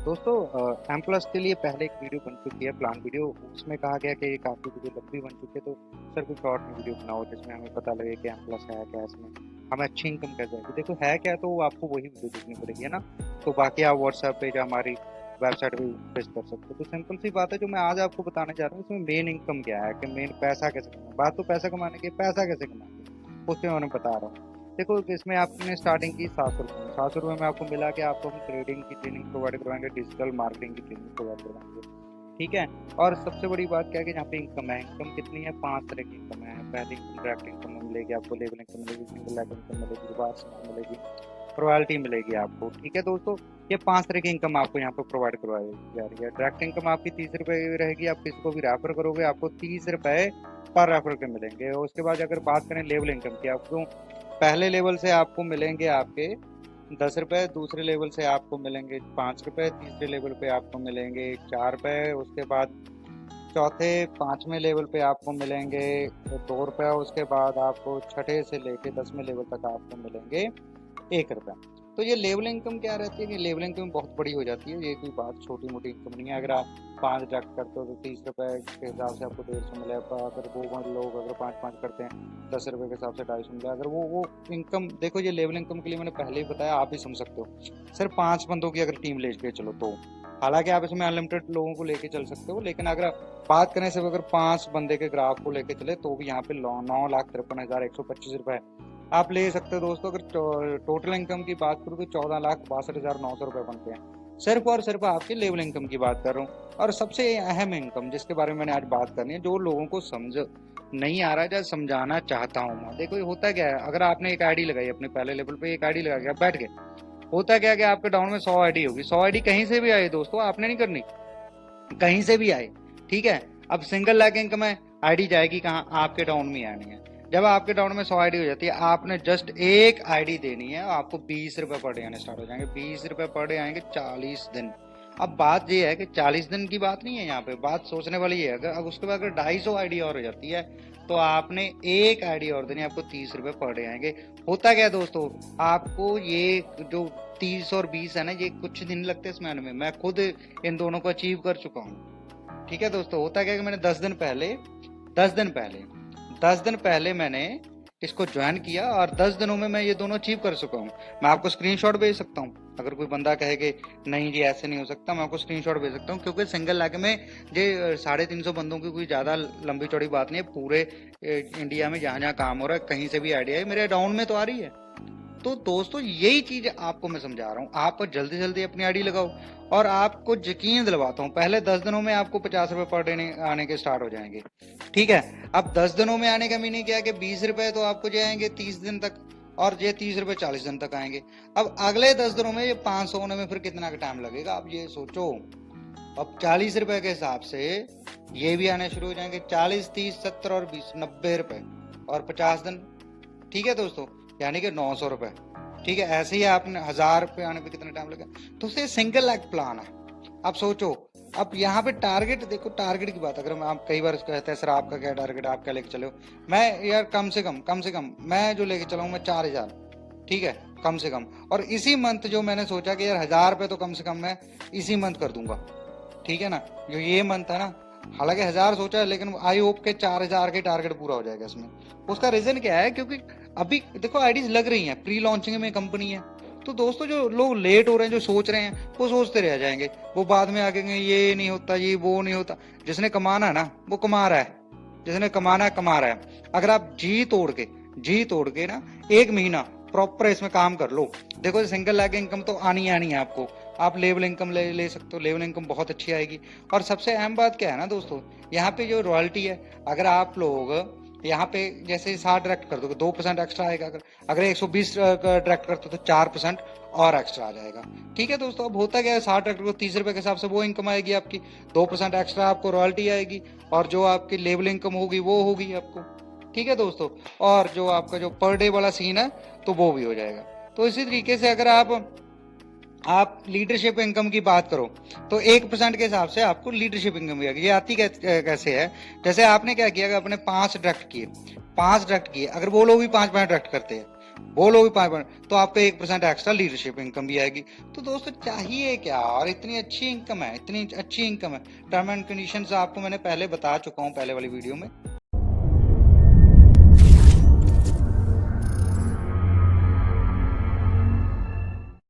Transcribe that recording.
दोस्तों M plus के लिए पहले एक वीडियो बन चुकी है, प्लान वीडियो। उसमें कहा गया कि ये काफ़ी वीडियो लंबी बन चुकी है, तो सर कुछ शॉर्ट में वीडियो बनाओ जिसमें हमें पता लगे कि एम प्लस है क्या, इसमें हमें अच्छी इनकम कैसे आएगी। देखो है क्या, तो आपको वही वीडियो देखनी पड़ेगी, है ना। तो बाकी आप व्हाट्सएप पे या हमारी वेबसाइट पे पेश कर सकते हो। तो सिंपल सी बात है, जो मैं आज आपको बताने जा रहा हूँ इसमें मेन इनकम क्या है, कि मेन पैसा कैसे कमाना है। बात तो पैसा कमाने की, पैसा कैसे कमाएंगे उसके मैं बता रहा हूँ। देखो इसमें आपने स्टार्टिंग की 700 रुपये में, 700 रुपये में आपको मिला कि आपको हम ट्रेडिंग की ट्रेनिंग प्रोवाइड करवाएंगे, डिजिटल मार्केटिंग की ट्रेनिंग प्रोवाइड करवाएंगे, ठीक है। और सबसे बड़ी बात क्या है कि यहाँ पे इनकम है। इनकम कितनी है? 5 तरह की इनकम है। पहली इनकम डायरेक्ट इनकम मिलेगी आपको, लेवल इनकम मिलेगी, सिंगल लाइफ इनकम मिलेगी, रिवार्ड्स इनकम मिलेगी, रॉयल्टी मिलेगी आपको, ठीक है दोस्तों। ये 5 तरह की इनकम आपको यहाँ पे प्रोवाइड करवाई जा रही है। डायरेक्ट इनकम आपकी 30 रुपये की रहेगी। आप किसी को भी रेफर करोगे आपको 30 रुपये पर रेफर के मिलेंगे। और उसके बाद अगर बात करें लेवल इनकम की, आपको पहले लेवल से आपको मिलेंगे आपके 10 रुपये, दूसरे लेवल से आपको मिलेंगे 5 रुपये, तीसरे लेवल पे आपको मिलेंगे 4 रुपये, उसके बाद चौथे 5वें लेवल पे आपको मिलेंगे 2 रुपये, उसके बाद आपको छठे से लेके 10वें लेवल तक आपको मिलेंगे 1 रुपया। तो ये लेवल इनकम क्या रहती है कि लेवल इनकम बहुत बड़ी हो जाती है। ये कोई बात छोटी मोटी इनकम नहीं है। अगर आप 5 डायरेक्ट करते हो तो 30 रुपये के हिसाब से आपको 150 मिलेगा। अगर वो लोग अगर 5-5 करते हैं 10 रुपये के हिसाब से 250 मिलेगा। अगर वो इनकम देखो, ये लेवल इनकम के लिए मैंने पहले ही बताया, आप भी समझ सकते हो। सिर्फ 5 बंदों की अगर टीम लेके चलो तो, हालांकि आप इसमें अनलिमिटेड लोगों को लेके चल सकते हो, लेकिन अगर बात करें सिर्फ अगर 5 बंदे के ग्राफ को लेके चले तो भी यहाँ पे 9,53,125 रुपये आप ले सकते हो दोस्तों। अगर टोटल इनकम की बात करूँ तो 14,62,900 रुपये बनते हैं। सिर्फ और सिर्फ आपकी लेवल इनकम की बात कर रहा हूँ। और सबसे अहम इनकम जिसके बारे में मैंने आज बात करनी है, जो लोगों को समझ नहीं आ रहा है, या समझाना चाहता हूँ मैं। देखो ये होता क्या है, अगर आपने एक आईडी लगाई अपने पहले लेवल पे, एक आईडी लगा के आप बैठ गए, होता क्या है कि आपके डाउन में 100 आईडी होगी। 100 आईडी कहीं से भी आए दोस्तों, आपने नहीं करनी, कहीं से भी आए, ठीक है। अब सिंगल लाख इनकम है, आईडी जाएगी कहाँ? आपके डाउन में आनी है। जब आपके डाउन में 100 आईडी हो जाती है, आपने जस्ट एक आईडी देनी है, आपको 20 रुपये पर डे आने स्टार्ट हो जाएंगे। 20 रुपये पर डे आएंगे 40 दिन। अब बात ये है कि 40 दिन की बात नहीं है यहाँ पे, बात सोचने वाली है। अगर अब उसके बाद अगर 250 आईडी और हो जाती है तो आपने एक आईडी और देनी, आपको 30 रुपये पर डे आएंगे। होता क्या है दोस्तों, आपको ये जो 30 और 20 है ना, ये कुछ दिन लगते हैं इसमें आने में। मैं खुद इन दोनों को अचीव कर चुका हूँ, ठीक है दोस्तों। होता क्या है कि मैंने 10 दिन पहले मैंने इसको ज्वाइन किया और 10 दिनों में मैं ये दोनों अचीव कर चुका हूँ। मैं आपको स्क्रीनशॉट भेज सकता हूँ। अगर कोई बंदा कहे कि नहीं जी ऐसे नहीं हो सकता, मैं आपको स्क्रीनशॉट भेज सकता हूँ। क्योंकि सिंगल लाख में ये 350 बंदों की कोई ज़्यादा लंबी चौड़ी बात नहीं है। पूरे इंडिया में जहाँ जहाँ काम हो रहा है, कहीं से भी आइडिया है, मेरे डाउन में तो आ रही है। तो दोस्तों यही चीज आपको मैं समझा रहा हूँ। आप जल्दी जल्दी अपनी आईडी लगाओ। और आपको यकीन दिलवाता हूँ, पहले 10 दिनों में आपको 50 रुपये पर डे आने के स्टार्ट हो जाएंगे, ठीक है। अब 10 दिनों में आने का मीनिंग क्या है कि 20 रुपये तो आपको जाएंगे 30 दिन तक, और ये 30 रुपये 40 दिन तक आएंगे। अब अगले 10 दिनों में ये 500 होने में फिर कितना का टाइम लगेगा, आप ये सोचो। अब 40 रुपये के हिसाब से ये भी आने शुरू हो जाएंगे। 40, 30, 70 और 20, 90 रुपये और 50 दिन, ठीक है दोस्तों, यानी कि 900 रुपये, ठीक है। ऐसे ही आपने 1000 रुपये आने पे कितना टाइम लगा। तो ये सिंगल लाख प्लान है। आप सोचो, अब यहाँ पे टारगेट देखो, टारगेट की बात अगर आप कई बार कहते हैं सर आपका क्या टारगेट, आप क्या लेके चले हो। मैं यार कम से कम मैं जो लेके चला हूँ मैं 4000, ठीक है, कम से कम। और इसी मंथ जो मैंने सोचा कि यार 1000 रुपये तो कम से कम मैं इसी मंथ कर दूंगा, ठीक है ना। जो ये मंथ है ना, हालांकि 1000 सोचा है, लेकिन आई होप के 4000 के टारगेट पूरा हो जाएगा इसमें। उसका रीजन क्या है, क्योंकि अभी देखो आईडीज लग रही हैं, प्री लॉन्चिंग में कंपनी है। तो दोस्तों जो लोग लेट हो रहे हैं, जो सोच रहे हैं, वो सोचते रह जाएंगे। वो बाद में आगे ये नहीं होता, ये वो नहीं होता। जिसने कमाना है ना वो कमा रहा है, जिसने कमाना है कमा रहा है। अगर आप जी तोड़ के ना 1 महीना प्रॉपर इसमें काम कर लो, देखो सिंगल लाख इनकम तो आनी है आपको। आप लेवल इनकम ले सकते हो, लेवल इनकम बहुत अच्छी आएगी। और सबसे अहम बात क्या है ना दोस्तों, यहाँ पे जो रॉयल्टी है, अगर आप लोग यहाँ पे जैसे 60 डायरेक्ट कर दोगे 2% एक्स्ट्रा आएगा। अगर 120 डायरेक्ट करते हो तो 4% और एक्स्ट्रा आ जाएगा, ठीक है दोस्तों। अब होता क्या है, 60 डायरेक्ट को 30 रुपये के हिसाब से वो इनकम आएगी आपकी, 2% एक्स्ट्रा आपको रॉयल्टी आएगी, और जो आपकी लेवल इनकम होगी वो होगी आपको, ठीक है दोस्तों। और जो आपका जो पर डे वाला सीन है तो वो भी हो जाएगा। तो इसी तरीके से अगर आप लीडरशिप इनकम की बात करो तो 1% के हिसाब से आपको लीडरशिप इनकम भी आएगी। ये आती कैसे है, जैसे आपने क्या किया कि अपने 5 डायरेक्ट किए, अगर वो लोग भी 5 डायरेक्ट करते हैं वो लोग भी 5%, तो आपको 1% एक्स्ट्रा लीडरशिप इनकम भी आएगी। तो दोस्तों चाहिए क्या, और इतनी अच्छी इनकम है, इतनी अच्छी इनकम है। टर्म एंड कंडीशंस आपको मैंने पहले बता चुका हूँ पहले वाली वीडियो में।